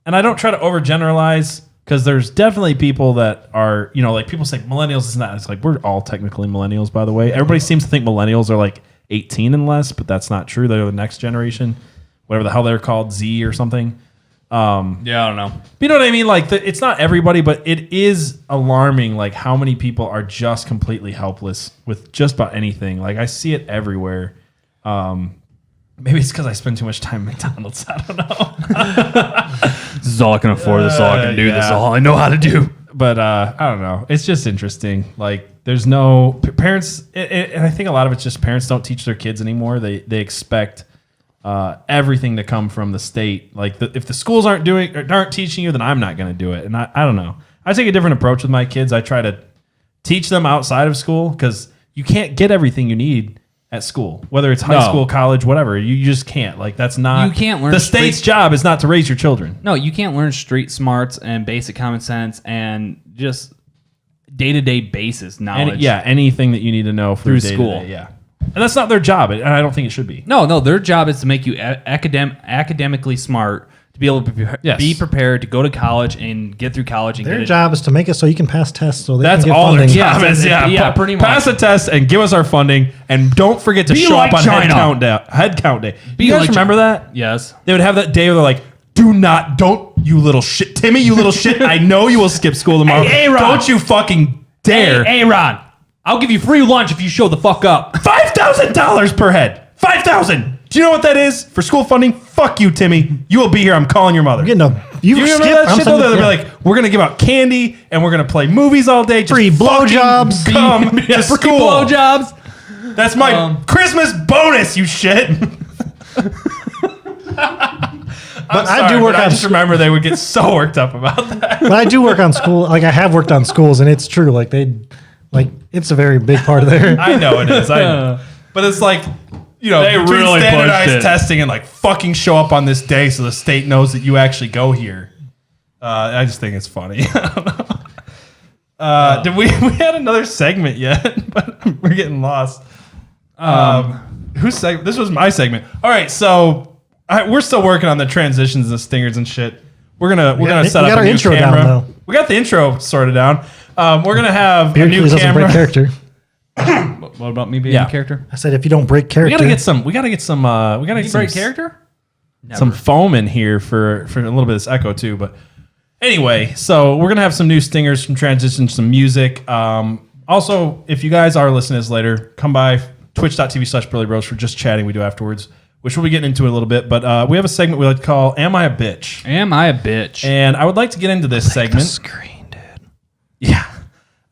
and I don't try to overgeneralize because there's definitely people that are, like people say millennials is not. It's like we're all technically millennials, by the way. Everybody seems to think millennials are like 18 and less, but that's not true. They're the next generation, whatever the hell they're called, Z or something. Yeah, I don't know. You know what I mean? Like, it's not everybody, but it is alarming, like, how many people are just completely helpless with just about anything. Like, I see it everywhere. Maybe it's because I spend too much time at McDonald's. I don't know. This is all I can afford. This is all I can do. This is yeah. all I know how to do. But I don't know. It's just interesting. Like, there's no parents, and I think a lot of it's just parents don't teach their kids anymore. They expect everything to come from the state. Like, if the schools aren't teaching you, then I'm not going to do it. And I don't know. I take a different approach with my kids. I try to teach them outside of school because you can't get everything you need at school, whether it's high school, college, whatever. You just can't. Like, that's not. You can't learn The state's job is not to raise your children. No, you can't learn street smarts and basic common sense and just day-to-day basis knowledge. Anything that you need to know Through day to school. day, yeah. And that's not their job, and I don't think it should be. No, their job is to make you academically smart to be able to be prepared to go to college and get through college. And Their job is to make it so you can pass tests, so they That's can get all funding. their job is. Yeah, pretty much. Pass a test and give us our funding, and don't forget to Be show like up on China. head count day. Be You guys like remember that? Yes. They would have that day where they're like, don't, you little shit. Timmy, you little shit. I know you will skip school tomorrow. Hey, Aaron. Don't you fucking dare. Hey, Ron, I'll give you free lunch if you show the fuck up. $5,000 per head. $5,000. Do you know what that is for school funding? Fuck you, Timmy. You will be here. I'm calling your mother. I'm getting you Do you remember skip, that shit? Though? They'll be like, we're gonna give out candy and we're gonna play movies all day. Just Free fucking blowjobs. Come to Free school. blowjobs. That's my Christmas bonus. You shit. But I do work I on just remember they would get so worked up about that. But I do work on school. Like I have worked on schools, and it's true. Like it's a very big part of their. I know it is. I know. But it's like, They between really pushed standardized it. testing and like fucking show up on this day so the state knows that you actually go here. I just think it's funny. I don't know. Did we had another segment yet? But we're getting lost. Whose segment? This was my segment. All right, so we're still working on the transitions and stingers and shit. We're gonna set we up got a our new intro camera. down, though. We got the intro sorted down. We're gonna have Beer a new Cleese doesn't break camera. character. What about me being Yeah. a character? I said if you don't break character, We gotta get some. We gotta get some character? some foam in here for a little bit of this echo too. But anyway, so we're gonna have some new stingers, some transitions, some music. Also, if you guys are listening to this later, come by twitch.tv/Burly Bros for just chatting we do afterwards. which we'll be getting into in a little bit. But we have a segment we like to call "Am I a Bitch?" Am I a bitch? And I would like to get into this segment. The screen, dude. Yeah.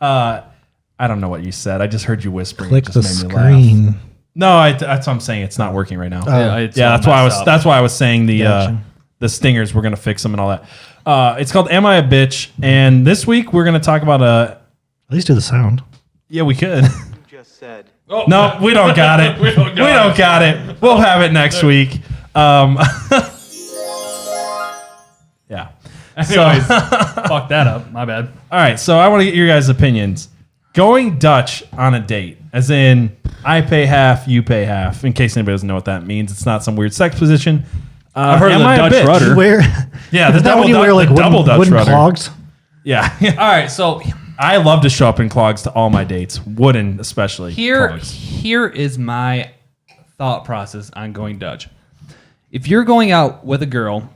I don't know what you said. I just heard you whispering. Click it the just made me laugh. screen. No, that's what I'm saying. It's not working right now. It's Yeah, all that's why I was. messed up. That's why I was saying Gotcha. the stingers. We're gonna fix them and all that. It's called "Am I a Bitch?" And this week we're gonna talk about At least do the sound. Yeah, we could. Just said. Oh, no, we don't got it. we don't got it. We'll have it next week. Yeah. Anyways, fuck that up. My bad. All right. So I want to get your guys' opinions. Going Dutch on a date, as in I pay half, you pay half. In case anybody doesn't know what that means, it's not some weird sex position. I've heard of the am I a Dutch bitch? rudder. You wear, Yeah, the is that double when you Dutch- wear like the double Dutch wooden rudder. clogs? Yeah. All right, so I love to show up in clogs to all my dates, wooden especially. here clogs. is my thought process on going Dutch. If you're going out with a girl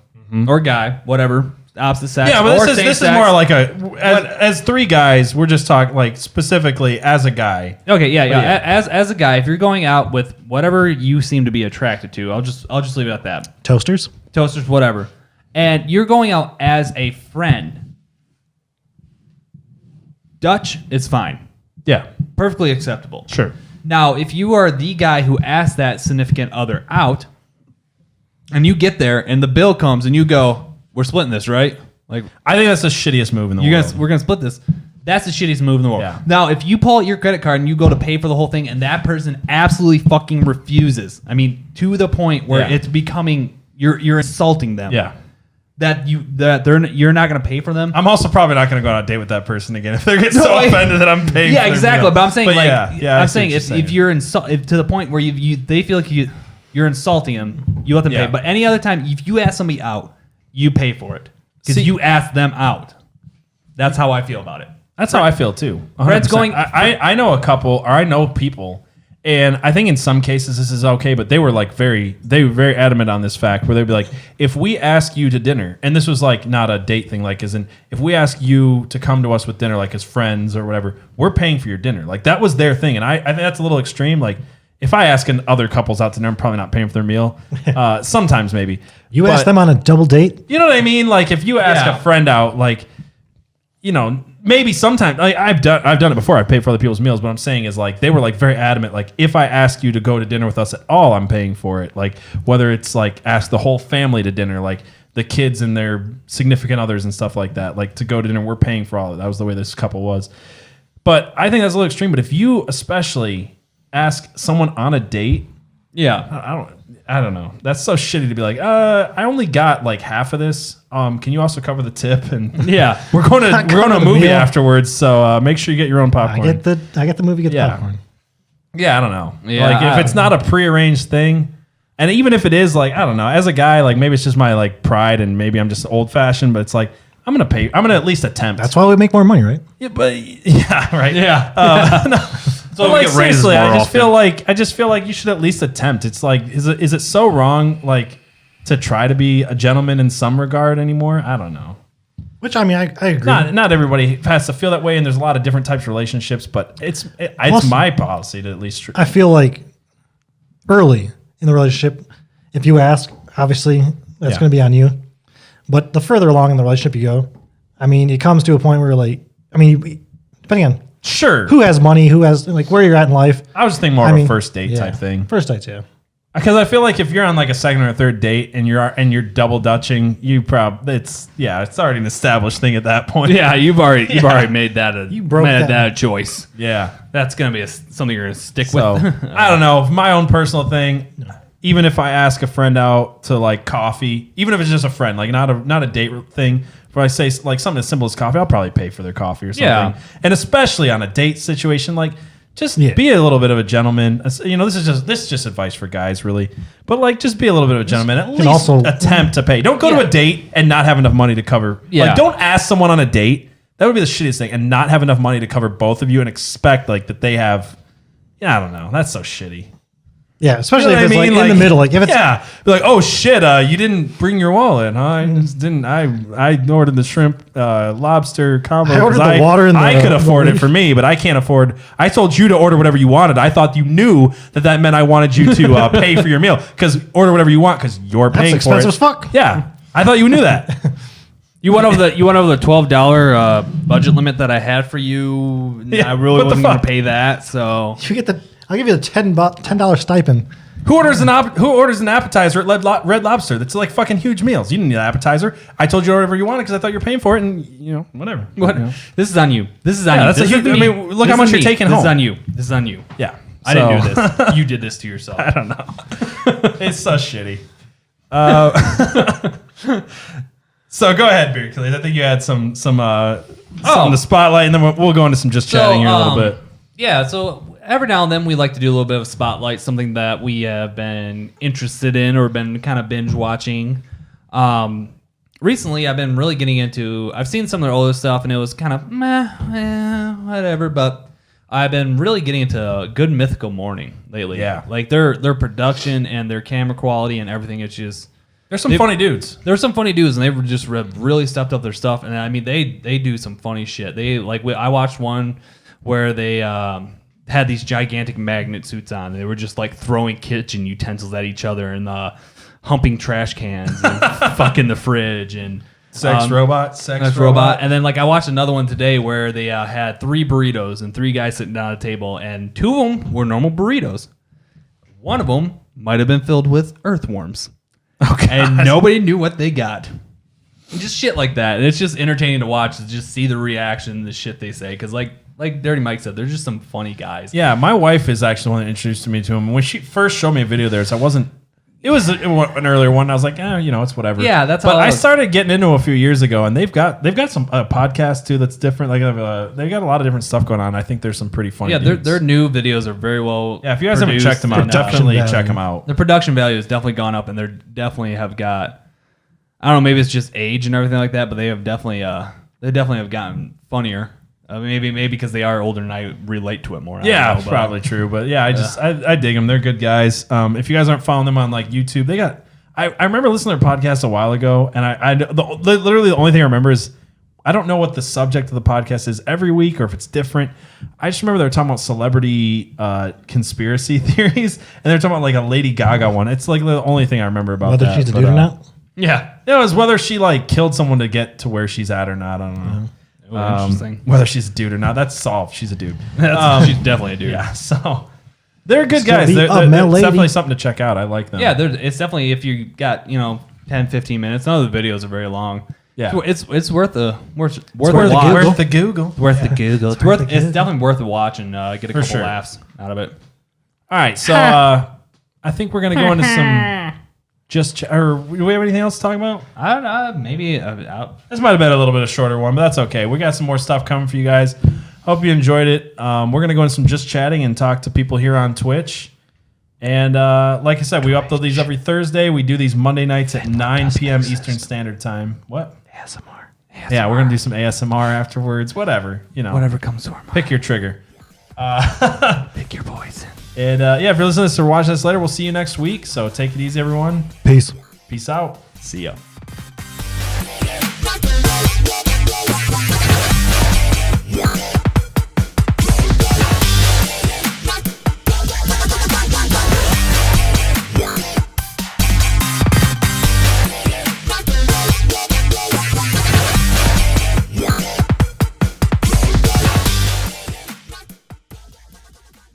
or guy, whatever, opposite sex, Yeah, but or this same is sex, more like as three guys. We're just talking like specifically as a guy. okay, yeah. yeah. As a guy, if you're going out with whatever you seem to be attracted to, I'll just leave it at that. Toasters? Toasters, whatever. And you're going out as a friend. Dutch is fine. Yeah, Perfectly acceptable. sure. Now, if you are the guy who asked that significant other out, and you get there and the bill comes and you go, "We're splitting this, right?" Like, I think that's the shittiest move in the world. we're gonna split this. That's the shittiest move in the world. Yeah. Now, if you pull out your credit card and you go to pay for the whole thing, and that person absolutely fucking refuses, I mean, to the point where Yeah. it's becoming you're insulting them. Yeah. You're not gonna pay for them. I'm also probably not going to go on a date with that person again if they're getting so I- offended that I'm paying. Yeah, for their exactly. meal. But I'm saying, like, I I'm see saying what if you're to the point where they feel like you're insulting them, you let them Yeah. pay. But any other time, if you ask somebody out, you pay for it because See- you asked them out. That's how I feel about it. That's how I feel too. Fred's 100%. going- I know a couple, or I know people, and I think in some cases this is okay, but they were very adamant on this fact where they'd be like, if we ask you to dinner, and this was like not a date thing, like as in if we ask you to come to us with dinner, like as friends or whatever, we're paying for your dinner. Like that was their thing, and I think that's a little extreme. Like if I ask other couples out to dinner, I'm probably not paying for their meal. Sometimes maybe You ask them on a double date? You know what I mean? Like if you ask Yeah. a friend out, like, you know, maybe sometimes like I've done it before. I paid for other people's meals, but I'm saying is like they were like very adamant. Like if I ask you to go to dinner with us at all, I'm paying for it. Like whether it's like ask the whole family to dinner, like the kids and their significant others and stuff like that, like to go to dinner, we're paying for all of it. That was the way this couple was. But I think that's a little extreme. But if you especially ask someone on a date, Yeah. I don't know. That's so shitty to be like, I only got like half of this. Can you also cover the tip? And Yeah. we're going to cover a the movie meal. afterwards, so make sure you get your own I popcorn. get the movie, get the Yeah. popcorn. Yeah, I don't know. Yeah, like if it's not a prearranged thing, and even if it is, like I don't know, as a guy, like maybe it's just my like pride, and maybe I'm just old fashioned, but it's like I'm gonna pay. I'm gonna at least attempt. That's why we make more money, right? yeah, but yeah, right. Yeah. So we like get raises seriously, more I just feel like you should at least attempt. It's like is it so wrong like to try to be a gentleman in some regard anymore? I don't know. Which I mean, I agree. Not everybody has to feel that way, and there's a lot of different types of relationships. But it's Also- my policy to at least. I feel like early in the relationship, if you ask, obviously that's Yeah. going to be on you. But the further along in the relationship you go, I mean, it comes to a point where like, I mean, depending on Sure. who has money, who has like where you're at in life. I was thinking more I of mean, a first date yeah. type thing. First dates, yeah. Because I feel like if you're on like a second or third date and you're double dutching, it's already an established thing at that point. Yeah, you've already made that a broke that. that a choice. Yeah. That's gonna be something you're gonna stick So with. I don't know. My own personal thing. Even if I ask a friend out to like coffee, even if it's just a friend, like not a date thing, where I say like something as simple as coffee, I'll probably pay for their coffee or something. Yeah. And especially on a date situation, like just Yeah. be a little bit of a gentleman. You know, this is just advice for guys, really. But like, just be a little bit of a gentleman. At least also- attempt to pay. Don't go to a date and not have enough money to cover. Yeah. Like, don't ask someone on a date. That would be the shittiest thing, and not have enough money to cover both of you and expect like that they have. Yeah, I don't know. That's so shitty. Yeah, especially You know if what it's I mean? like in the middle. Like if it's be like, oh shit, you didn't bring your wallet. Huh? I just didn't. I ordered the shrimp lobster combo. I ordered the water and I could the afford it leaf. for me, but I can't afford. I told you to order whatever you wanted. I thought you knew that meant I wanted you to pay for your meal because order whatever you want because you're that's paying for it. expensive as fuck. Yeah, I thought you knew that. You went over the $12 budget limit that I had for you. Yeah, I really what the wasn't going fuck? to pay that. So You get I'll give you the $10 stipend. Who orders an appetizer at Red Lobster? That's like fucking huge meals. You didn't need an appetizer. I told you whatever you wanted because I thought you were paying for it, and whatever. what? You know? This is on you. This is on Yeah, you. that's This a is huge- I me. mean, look This how much is you're me. taking This home. is on you. This is on you. Yeah, I didn't do this. You did this to yourself. I don't know. It's so shitty. So go ahead, Beer Killers. I think you had something to spotlight, and then we'll go into some just chatting here in a little bit. Yeah, so every now and then we like to do a little bit of spotlight, something that we have been interested in or been kind of binge watching. Recently, I've been really getting into. I've seen some of their older stuff, and it was kind of whatever. But I've been really getting into Good Mythical Morning lately. Yeah. like their production and their camera quality and everything. It's just There's some funny dudes. there's some funny dudes, and they've just really stepped up their stuff. And I mean, they do some funny shit. They I watched one where they had these gigantic magnet suits on. They were just like throwing kitchen utensils at each other and humping trash cans and fucking the fridge and Sex robot. And then like I watched another one today where they had 3 burritos and 3 guys sitting down at a table, and 2 of them were normal burritos. One of them might have been filled with earthworms. Okay. And nobody knew what they got. Just shit like that. And it's just entertaining to watch, to just see the reaction, the shit they say. Because like Dirty Mike said, they're just some funny guys. Yeah, my wife is actually the one that introduced me to him. When she first showed me a video of theirs, I wasn't. It was an earlier one. I was like, it's whatever. Yeah, that's how But I I was. started getting into a few years ago, and they've got some podcasts too that's different. Like they've got a lot of different stuff going on. I think there's some pretty funny. Yeah, dudes. their new videos are very well. Yeah, if you guys haven't checked them out, produced, and, definitely value. check them out. the production value has definitely gone up, and they definitely have got. I don't know, maybe it's just age and everything like that, but they have definitely have gotten funnier. Maybe because they are older and I relate to it more. I Yeah, don't know, but- probably true. But yeah, I dig them. They're good guys. If you guys aren't following them on like YouTube, they got. I remember listening to their podcast a while ago, and literally the only thing I remember is I don't know what the subject of the podcast is every week or if it's different. I just remember they were talking about celebrity conspiracy theories, and they're talking about like a Lady Gaga one. It's like the only thing I remember about Whether that. she's a But, dude or not. Yeah, it was whether she like killed someone to get to where she's at or not. I don't know. Oh, interesting. Whether she's a dude or not, that's solved. She's a dude. She's definitely a dude. Yeah, so they're good Still guys. the They're male it's lady. definitely something to check out. I like them. Yeah, it's definitely, if you got 10, 15 minutes. None of the videos are very long. Yeah. it's worth the worth a the watch. Google. Worth the Google. Worth the Google. It's worth the Google. It's definitely worth a watch and get a couple sure. laughs out of it. All right, so I think we're gonna go into some or do we have anything else to talk about? I don't know. Maybe This might have been a little bit of a shorter one, but that's okay. We got some more stuff coming for you guys. Hope you enjoyed it. We're gonna go into some just chatting and talk to people here on Twitch. And like I said, we upload these every Thursday. We do these Monday nights at 9 p.m. Eastern Standard Time. What? ASMR. Yeah, we're gonna do some ASMR afterwards. Whatever, Whatever comes to our mind. Pick your trigger. Pick your poison. And yeah, if you're listening to this or watching this later, we'll see you next week. So take it easy, everyone. Peace. Peace out. See ya.